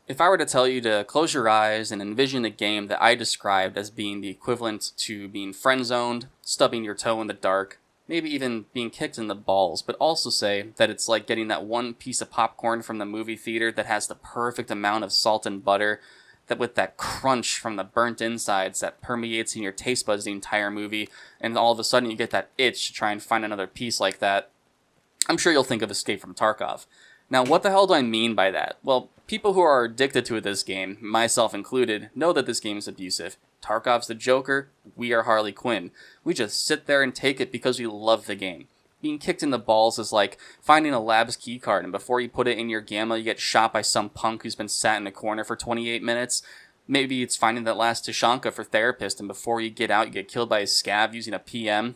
If I were to tell you to close your eyes and envision a game that I described as being the equivalent to being friend-zoned, stubbing your toe in the dark, maybe even being kicked in the balls, but also say that it's like getting that one piece of popcorn from the movie theater that has the perfect amount of salt and butter, that with that crunch from the burnt insides that permeates in your taste buds the entire movie, and all of a sudden you get that itch to try and find another piece like that, I'm sure you'll think of Escape from Tarkov. Now, what the hell do I mean by that? Well, people who are addicted to this game, myself included, know that this game is abusive. Tarkov's the Joker, we are Harley Quinn. We just sit there and take it because we love the game. Being kicked in the balls is like finding a lab's keycard, and before you put it in your gamma, you get shot by some punk who's been sat in a corner for 28 minutes. Maybe it's finding that last Tashanka for therapist, and before you get out, you get killed by a scav using a PM.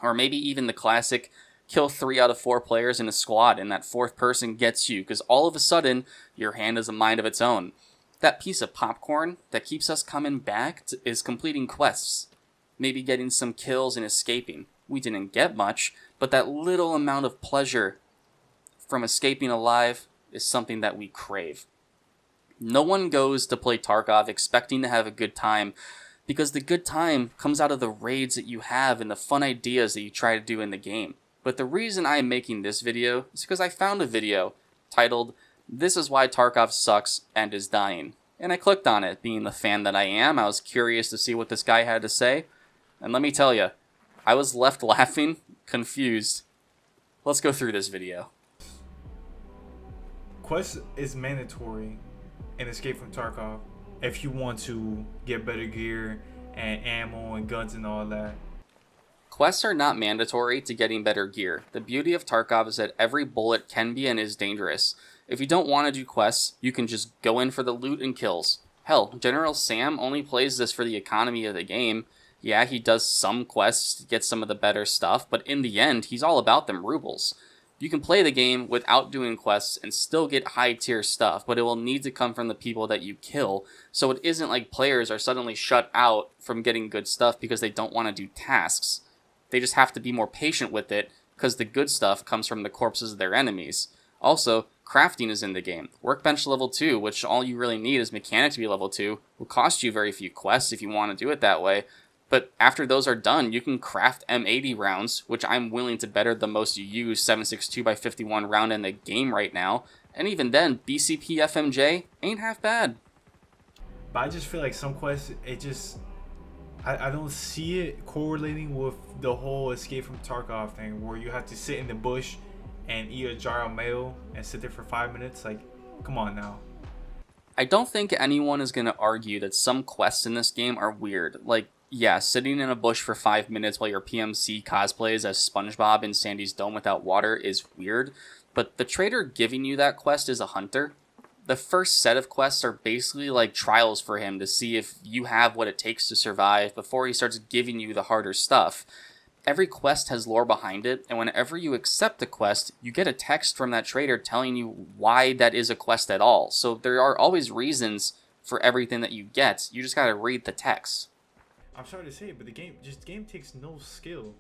Or maybe even the classic kill 3 out of 4 players in a squad, and that fourth person gets you, because all of a sudden, your hand has a mind of its own. That piece of popcorn that keeps us coming back is completing quests. Maybe getting some kills and escaping. We didn't get much, but that little amount of pleasure from escaping alive is something that we crave. No one goes to play Tarkov expecting to have a good time, because the good time comes out of the raids that you have and the fun ideas that you try to do in the game. But the reason I am making this video is because I found a video titled, "This is why Tarkov sucks and is dying." And I clicked on it. Being the fan that I am, I was curious to see what this guy had to say. And let me tell you, I was left laughing, confused. Let's go through this video. Quest is mandatory in Escape from Tarkov if you want to get better gear and ammo and guns and all that. Quests are not mandatory to getting better gear. The beauty of Tarkov is that every bullet can be and is dangerous. If you don't want to do quests, you can just go in for the loot and kills. Hell, General Sam only plays this for the economy of the game. Yeah, he does some quests to get some of the better stuff, but in the end, he's all about them rubles. You can play the game without doing quests and still get high tier stuff, but it will need to come from the people that you kill, so it isn't like players are suddenly shut out from getting good stuff because they don't want to do tasks. They just have to be more patient with it, because the good stuff comes from the corpses of their enemies. Also, crafting is in the game. Workbench level 2, which all you really need is mechanic to be level 2, will cost you very few quests if you want to do it that way. But after those are done, you can craft M80 rounds, which I'm willing to better the most you use 7.62x51 round in the game right now. And even then, BCP FMJ ain't half bad. But I just feel like some quests, I don't see it correlating with the whole Escape from Tarkov thing, where you have to sit in the bush and eat a jar of mayo and sit there for 5 minutes. Like, come on now. I don't think anyone is going to argue that some quests in this game are weird. Like, yeah, sitting in a bush for 5 minutes while your PMC cosplays as SpongeBob in Sandy's Dome without water is weird, but the trader giving you that quest is a hunter. The first set of quests are basically like trials for him to see if you have what it takes to survive before he starts giving you the harder stuff. Every quest has lore behind it, and whenever you accept the quest, you get a text from that trader telling you why that is a quest at all. So there are always reasons for everything that you get. You just gotta read the text. I'm sorry to say it, but the game takes no skill.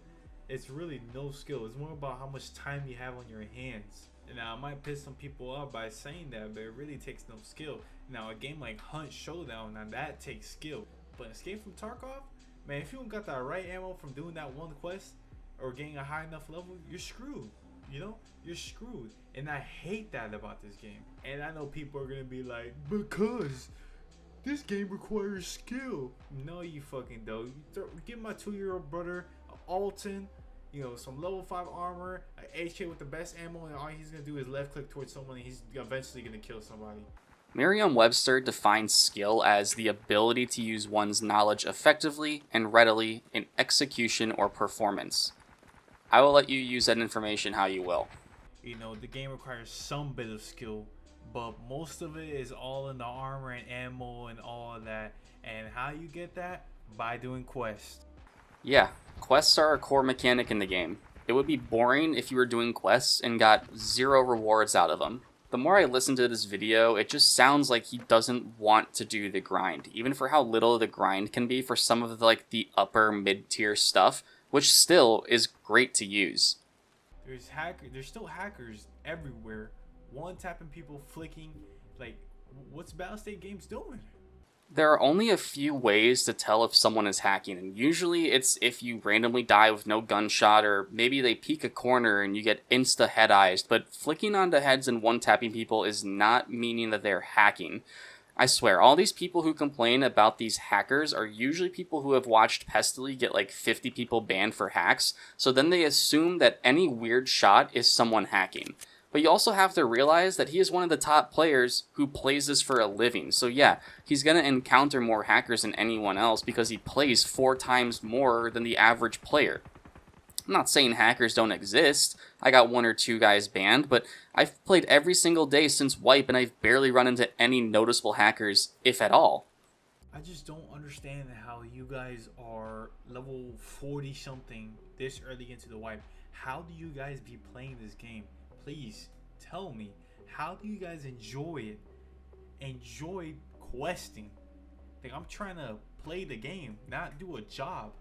It's really no skill. It's more about how much time you have on your hands. Now, I might piss some people off by saying that, but it really takes no skill. Now, a game like Hunt Showdown, now that takes skill. But Escape from Tarkov, man, if you don't got that right ammo from doing that one quest or getting a high enough level, you're screwed. You know, you're screwed. And I hate that about this game. And I know people are gonna be like, because this game requires skill. No, you fucking don't. Give my 2-year-old brother an Alton, some level 5 armor, an HK with the best ammo, and all he's gonna do is left click towards someone and he's eventually gonna kill somebody. Merriam-Webster defines skill as the ability to use one's knowledge effectively and readily in execution or performance. I will let you use that information how you will. The game requires some bit of skill, but most of it is all in the armor and ammo and all of that. And how you get that? By doing quests. Yeah, quests are a core mechanic in the game. It would be boring if you were doing quests and got 0 rewards out of them. The more I listen to this video, it just sounds like he doesn't want to do the grind, even for how little the grind can be for some of the upper mid-tier stuff, which still is great to use. There's still hackers everywhere, one tapping people, flicking. Like, what's Battlestate Games doing? There are only a few ways to tell if someone is hacking, and usually it's if you randomly die with no gunshot, or maybe they peek a corner and you get insta-head-eyes, but flicking onto heads and one-tapping people is not meaning that they're hacking. I swear, all these people who complain about these hackers are usually people who have watched Pestily get like 50 people banned for hacks, so then they assume that any weird shot is someone hacking. But you also have to realize that he is one of the top players who plays this for a living. So yeah, he's going to encounter more hackers than anyone else because he plays 4 times more than the average player. I'm not saying hackers don't exist. I got 1 or 2 guys banned, but I've played every single day since Wipe and I've barely run into any noticeable hackers, if at all. I just don't understand how you guys are level 40 something this early into the wipe. How do you guys be playing this game? Please tell me, how do you guys enjoy it? Enjoy questing. Like, I'm trying to play the game, not do a job.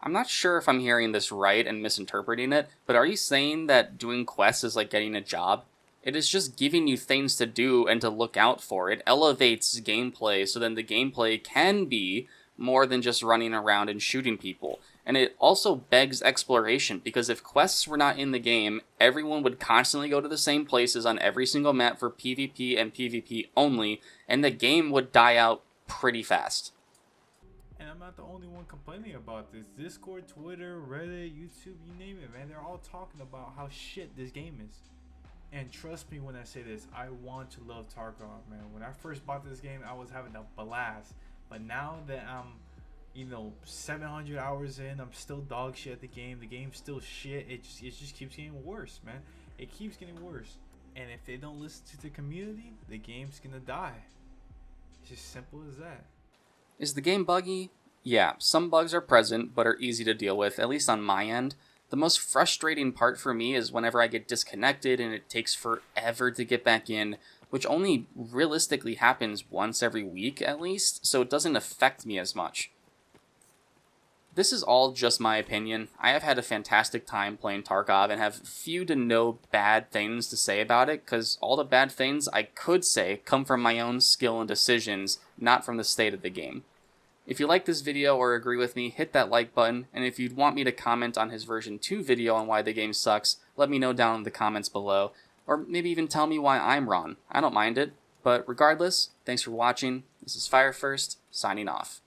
I'm not sure if I'm hearing this right and misinterpreting it, but are you saying that doing quests is like getting a job? It is just giving you things to do and to look out for. It elevates gameplay so then the gameplay can be more than just running around and shooting people. And it also begs exploration, because if quests were not in the game, everyone would constantly go to the same places on every single map for PvP and PvP only, and the game would die out pretty fast. And I'm not the only one complaining about this. Discord, Twitter, Reddit, YouTube, you name it, man. They're all talking about how shit this game is. And trust me when I say this, I want to love Tarkov, man. When I first bought this game, I was having a blast. But now that I'm 700 hours in, I'm still dog shit at the game. The game's still shit. It just keeps getting worse, man. It keeps getting worse. And if they don't listen to the community, the game's gonna die. It's just simple as that. Is the game buggy? Yeah, some bugs are present, but are easy to deal with, at least on my end. The most frustrating part for me is whenever I get disconnected and it takes forever to get back in, which only realistically happens once every week at least, so it doesn't affect me as much. This is all just my opinion. I have had a fantastic time playing Tarkov and have few to no bad things to say about it, because all the bad things I could say come from my own skill and decisions, not from the state of the game. If you like this video or agree with me, hit that like button, and if you'd want me to comment on his version 2 video on why the game sucks, let me know down in the comments below, or maybe even tell me why I'm wrong. I don't mind it, but regardless, thanks for watching. This is Fire First, signing off.